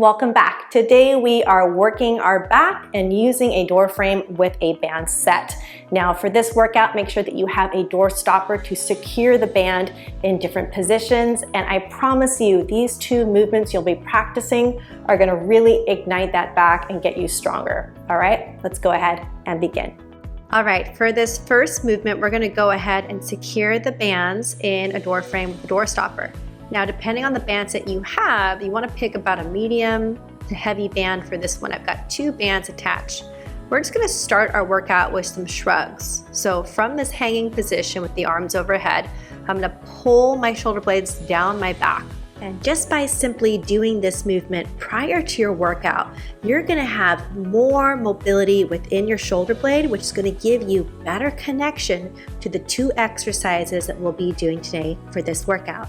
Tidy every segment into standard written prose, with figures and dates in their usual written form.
Welcome back. Today we are working our back and using a door frame with a band set. Now for this workout, make sure that you have a door stopper to secure the band in different positions. And I promise you, these two movements you'll be practicing are gonna really ignite that back and get you stronger. All right, let's go ahead and begin. All right, for this first movement, we're gonna go ahead and secure the bands in a door frame with a door stopper. Now, depending on the bands that you have, you want to pick about a medium to heavy band for this one. I've got 2 bands attached. We're just going to start our workout with some shrugs. So from this hanging position with the arms overhead, I'm going to pull my shoulder blades down my back. And just by simply doing this movement prior to your workout, you're going to have more mobility within your shoulder blade, which is going to give you better connection to the 2 exercises that we'll be doing today for this workout.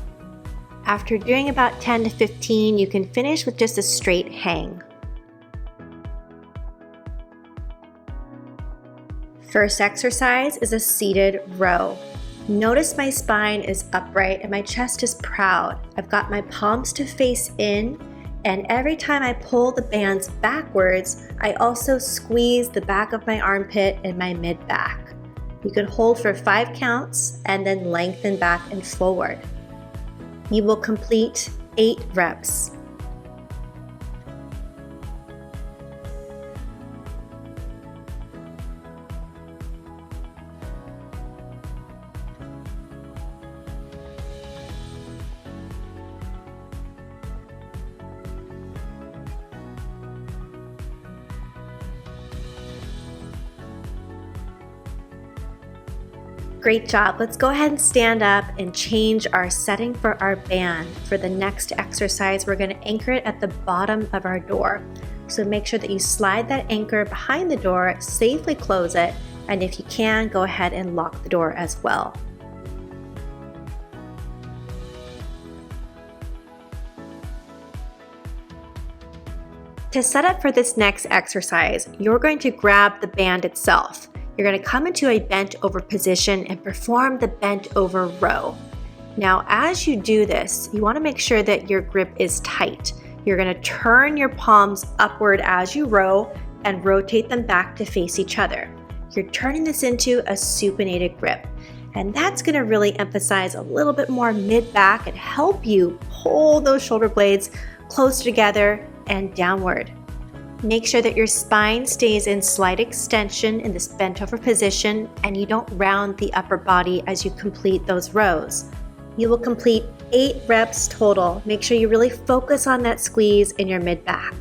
After doing about 10 to 15, you can finish with just a straight hang. First exercise is a seated row. Notice my spine is upright and my chest is proud. I've got my palms to face in, and every time I pull the bands backwards, I also squeeze the back of my armpit and my mid-back. You can hold for 5 counts and then lengthen back and forward. You will complete 8 reps. Great job. Let's go ahead and stand up and change our setting for our band. For the next exercise, we're going to anchor it at the bottom of our door. So make sure that you slide that anchor behind the door, safely close it, and if you can, go ahead and lock the door as well. To set up for this next exercise, you're going to grab the band itself. You're going to come into a bent over position and perform the bent over row. Now, as you do this, you want to make sure that your grip is tight. You're going to turn your palms upward as you row and rotate them back to face each other. You're turning this into a supinated grip. And that's going to really emphasize a little bit more mid-back and help you pull those shoulder blades close together and downward. Make sure that your spine stays in slight extension in this bent over position and you don't round the upper body as you complete those rows. You will complete 8 reps total. Make sure you really focus on that squeeze in your mid-back.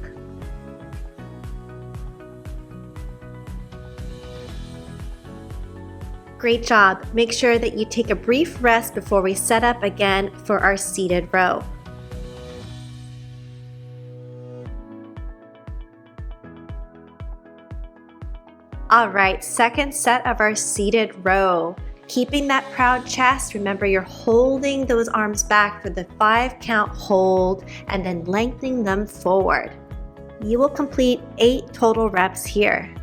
Great job. Make sure that you take a brief rest before we set up again for our seated row. All right, second set of our seated row. Keeping that proud chest, remember you're holding those arms back for the 5 count hold and then lengthening them forward. You will complete 8 total reps here.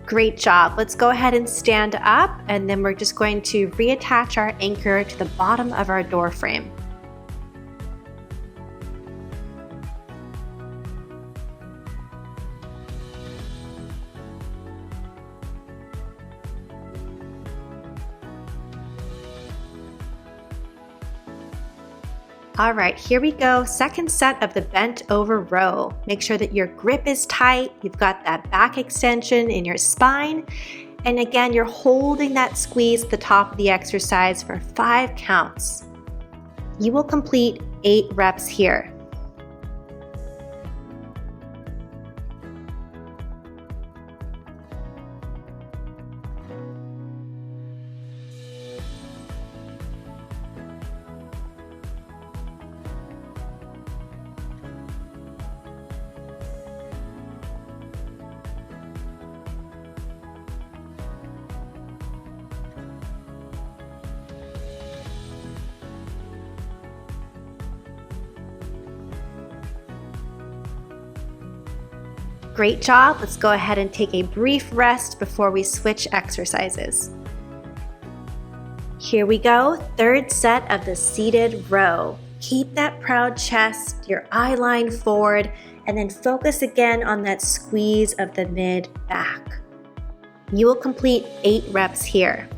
Great job. Let's go ahead and stand up, and then we're just going to reattach our anchor to the bottom of our door frame. All right, here we go. Second set of the bent over row. Make sure that your grip is tight. You've got that back extension in your spine. And again, you're holding that squeeze at the top of the exercise for 5 counts. You will complete 8 reps here. Great job. Let's go ahead and take a brief rest before we switch exercises. Here we go, third set of the seated row. Keep that proud chest, your eye line forward, and then focus again on that squeeze of the mid back. You will complete 8 reps here.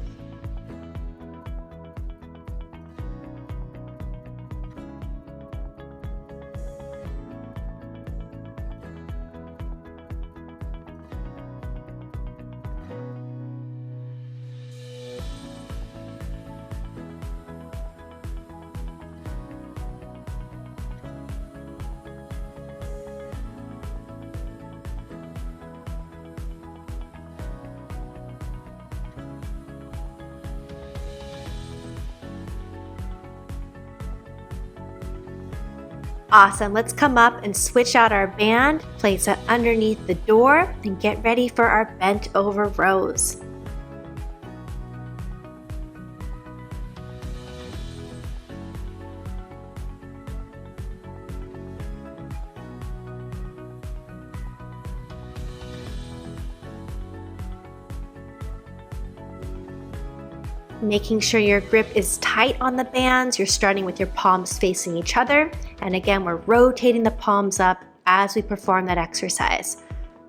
Awesome, let's come up and switch out our band, place it underneath the door, and get ready for our bent over rows. Making sure your grip is tight on the bands. You're starting with your palms facing each other. And again, we're rotating the palms up as we perform that exercise.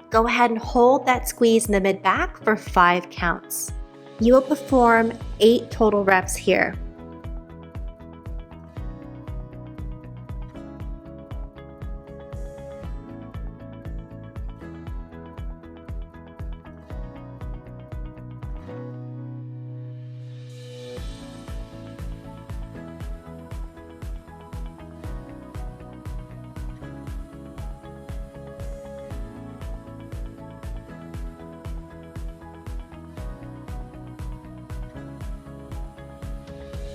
Go ahead and hold that squeeze in the mid back for 5 counts. You will perform 8 total reps here.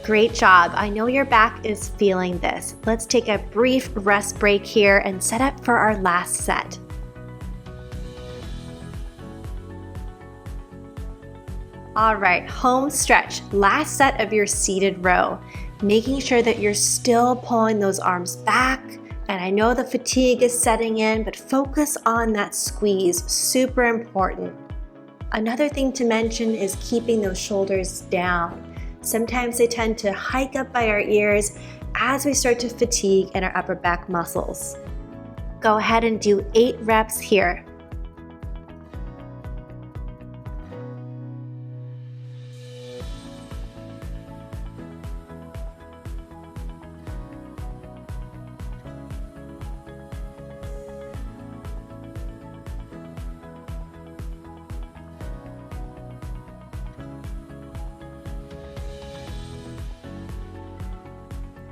Great job. I know your back is feeling this. Let's take a brief rest break here and set up for our last set. All right, home stretch, last set of your seated row. Making sure that you're still pulling those arms back. And I know the fatigue is setting in, but focus on that squeeze, super important. Another thing to mention is keeping those shoulders down. Sometimes they tend to hike up by our ears as we start to fatigue in our upper back muscles. Go ahead and do 8 reps here.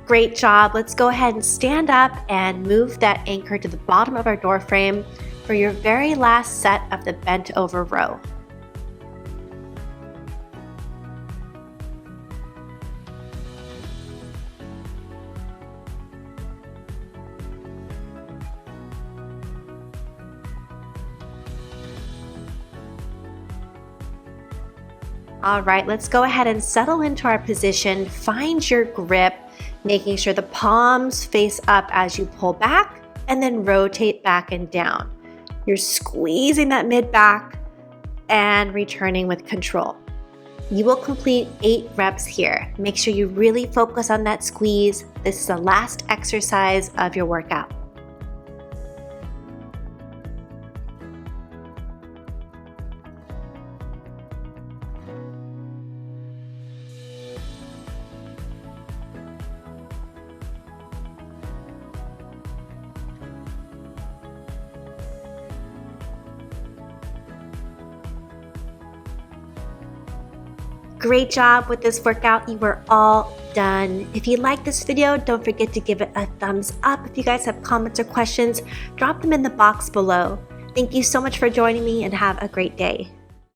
Great job. Let's go ahead and stand up and move that anchor to the bottom of our door frame for your very last set of the bent over row. All right, let's go ahead and settle into our position. Find your grip, making sure the palms face up as you pull back and then rotate back and down. You're squeezing that mid back and returning with control. You will complete 8 reps here. Make sure you really focus on that squeeze. This is the last exercise of your workout. Great job with this workout. You are all done. If you like this video, don't forget to give it a thumbs up. If you guys have comments or questions, drop them in the box below. Thank you so much for joining me and have a great day.